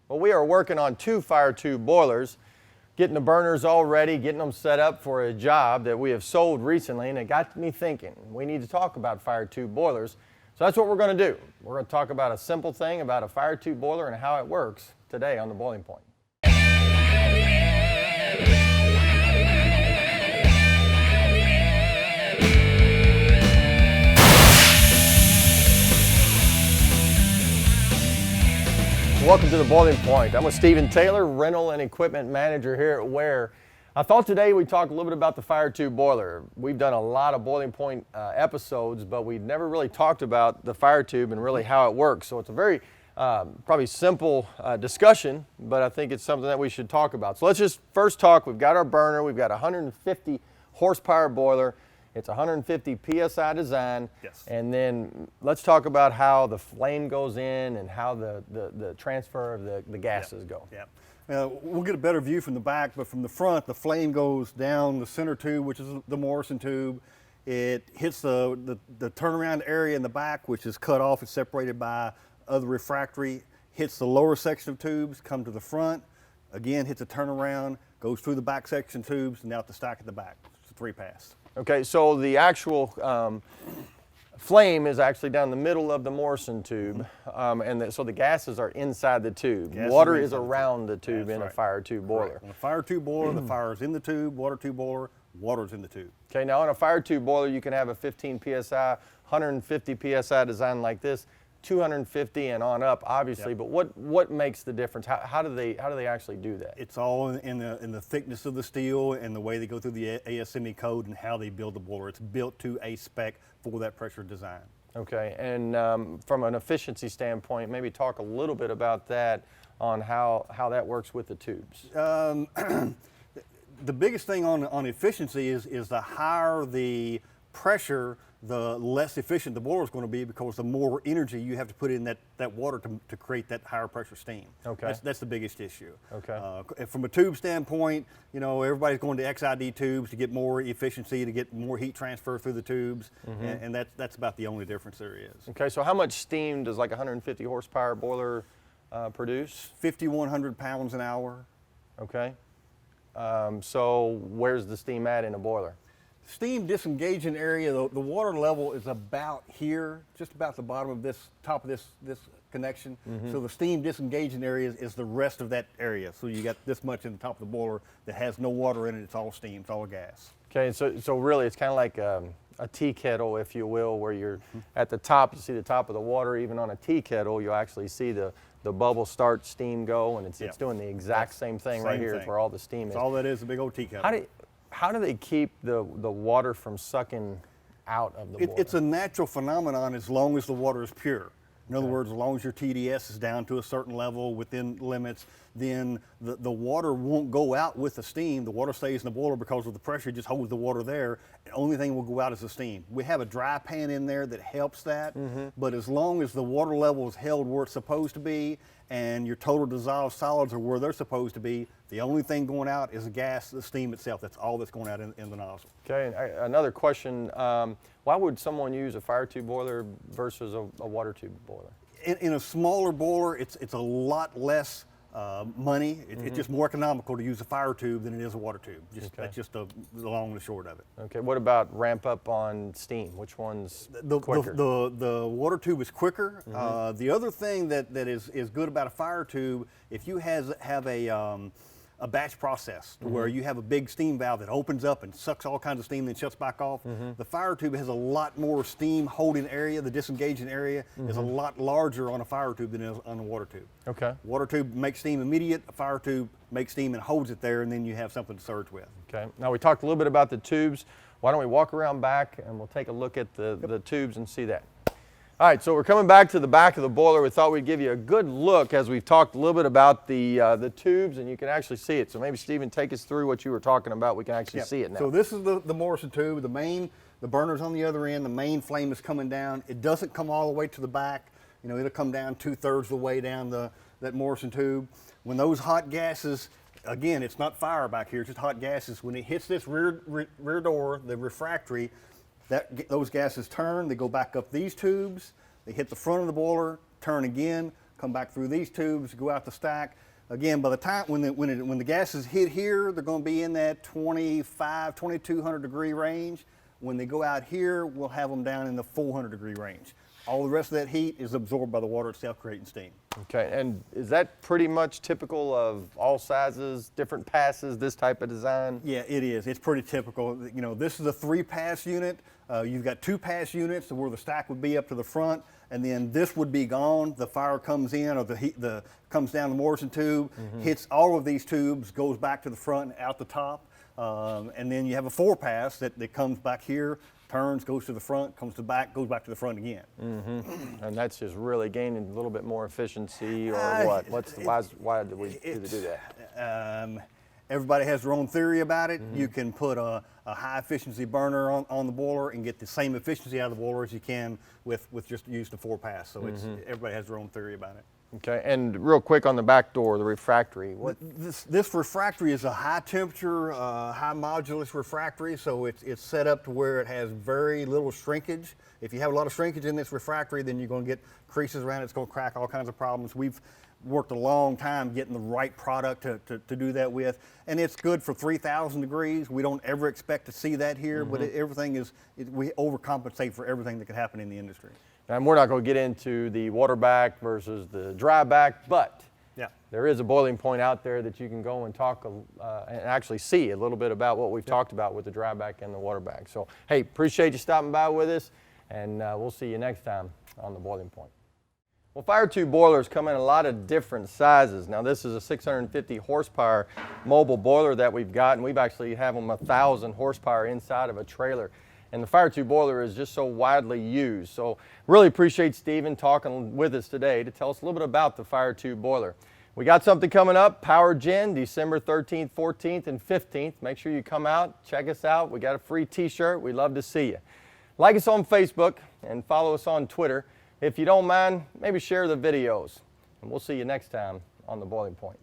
Well, we are working on 2 Firetube boilers, getting the burners all ready, getting them set up for a job that we have sold recently, and it got me thinking, we need to talk about Firetube boilers. So that's what we're going to do. We're going to talk about a simple thing about a Firetube boiler and how it works today on The Boiling Point. Welcome to The Boiling Point. I'm with Stephen Taylor, Rental and Equipment Manager here at Ware. I thought today we'd talk a little bit about the Firetube boiler. We've done a lot of Boiling Point episodes, but we've never really talked about the Firetube and really how it works. So it's a very probably simple discussion, but I think it's something that we should talk about. So let's just first talk. We've got our burner. We've got a 150 horsepower boiler. It's 150 PSI design. Yes. And then let's talk about how the flame goes in and how the transfer of the gases go. Yeah. We'll get a better view from the back, but from the front, the flame goes down the center tube, which is the Morrison tube. It hits the turnaround area in the back, which is cut off. It's separated by other refractory. Hits the lower section of tubes, come to the front. Again, hits a turnaround, goes through the back section tubes, and out the stack at the back. It's a 3-pass. Okay, so the actual flame is actually down the middle of the Morrison tube, so the gases are inside the tube. Water is around the tube in a Firetube boiler. On a Firetube boiler, the fire is in the tube. Water tube boiler, water's in the tube. Okay, now on a Firetube boiler, you can have a 15 PSI, 150 PSI design like this, 250 and on up, obviously. Yep. But what makes the difference? How do they actually do that? It's all in the thickness of the steel and the way they go through the ASME code and how they build the boiler. It's built to a spec for that pressure design. Okay, and from an efficiency standpoint, maybe talk a little bit about that on how that works with the tubes. The biggest thing on efficiency is the higher the pressure, the less efficient the boiler is going to be, because the more energy you have to put in that water to create that higher pressure steam. Okay. That's the biggest issue. Okay. From a tube standpoint, you know, everybody's going to XID tubes to get more efficiency, to get more heat transfer through the tubes, and that's about the only difference there is. Okay, so how much steam does like a 150 horsepower boiler produce? 5,100 pounds an hour. Okay. So where's the steam at in a boiler? Steam disengaging area, the water level is about here, just about the bottom of this, top of this connection. So the steam disengaging area is the rest of that area. So you got this much in the top of the boiler that has no water in it. It's all steam, it's all gas. Okay, so really it's kind of like a tea kettle, if you will, where you're at the top, you see the top of the water. Even on a tea kettle, you'll actually see the bubble start, steam go, and it's doing the exact same thing right here. It's where all the steam is. All that is, a big old tea kettle. How do they keep the water from sucking out of the boiler? It's a natural phenomenon as long as the water is pure. In other words, as long as your TDS is down to a certain level within limits, then the water won't go out with the steam. The water stays in the boiler because of the pressure, just holds the water there. The only thing will go out is the steam. We have a dry pan in there that helps that, but as long as the water level is held where it's supposed to be and your total dissolved solids are where they're supposed to be, the only thing going out is the gas, the steam itself. That's all that's going out in the nozzle. Okay, another question. Why would someone use a Firetube boiler versus a water tube boiler? In a smaller boiler, it's a lot less money. It's just more economical to use a Firetube than it is a water tube. That's just the long and the short of it. Okay, what about ramp up on steam? Which one's quicker? The water tube is quicker. The other thing that is good about a Firetube, if you have a batch process where you have a big steam valve that opens up and sucks all kinds of steam, then shuts back off. The Firetube has a lot more steam holding area. The disengaging area is a lot larger on a Firetube than it is on a water tube. Okay. Water tube makes steam immediate. A Firetube makes steam and holds it there, and then you have something to surge with. Okay. Now we talked a little bit about the tubes. Why don't we walk around back and we'll take a look at the tubes and see that. All right, so we're coming back to the back of the boiler. We thought we'd give you a good look as we've talked a little bit about the tubes, and you can actually see it. So maybe Stephen, take us through what you were talking about. We can actually see it now. So this is the Morrison tube. The burner's on the other end. The main flame is coming down. It doesn't come all the way to the back. You know, it'll come down 2/3 of the way down that Morrison tube. When those hot gases, again, it's not fire back here, it's just hot gases. When it hits this rear door, the refractory, those gases turn, they go back up these tubes, they hit the front of the boiler, turn again, come back through these tubes, go out the stack. Again, by the time when the gases hit here, they're going to be in that 2200 degree range. When they go out here, we'll have them down in the 400 degree range. All the rest of that heat is absorbed by the water itself, creating steam. Okay, and is that pretty much typical of all sizes, different passes, this type of design? Yeah, it is. It's pretty typical. You know, this is a 3-pass unit. You've got 2-pass units where the stack would be up to the front, and then this would be gone. The fire comes in, or the heat comes down the Morrison tube, hits all of these tubes, goes back to the front and out the top, and then you have a 4-pass that comes back here, turns, goes to the front, comes to back, goes back to the front again. And that's just really gaining a little bit more efficiency, or what? Why do they do that? Everybody has their own theory about it. You can put a high efficiency burner on the boiler and get the same efficiency out of the boiler as you can with just use the 4-pass. So everybody has their own theory about it. Okay, and real quick on the back door, the refractory. This refractory is a high temperature, high modulus refractory, so it's set up to where it has very little shrinkage. If you have a lot of shrinkage in this refractory, then you're going to get creases around it. It's going to crack, all kinds of problems. We've worked a long time getting the right product to do that with, and it's good for 3,000 degrees. We don't ever expect to see that here, but we overcompensate for everything that could happen in the industry. And we're not going to get into the water back versus the dry back, but there is a boiling point out there that you can go and talk and actually see a little bit about what we've talked about with the dry back and the water back. So, hey, appreciate you stopping by with us, and we'll see you next time on the Boiling Point. Well, Firetube boilers come in a lot of different sizes. Now, this is a 650 horsepower mobile boiler that we've got, and we've actually have them 1,000 horsepower inside of a trailer. And the Firetube boiler is just so widely used. So really appreciate Stephen talking with us today to tell us a little bit about the Firetube boiler. We got something coming up, Power Gen, December 13th, 14th, and 15th. Make sure you come out, check us out. We got a free t-shirt. We'd love to see you. Like us on Facebook and follow us on Twitter. If you don't mind, maybe share the videos. And we'll see you next time on The Boiling Point.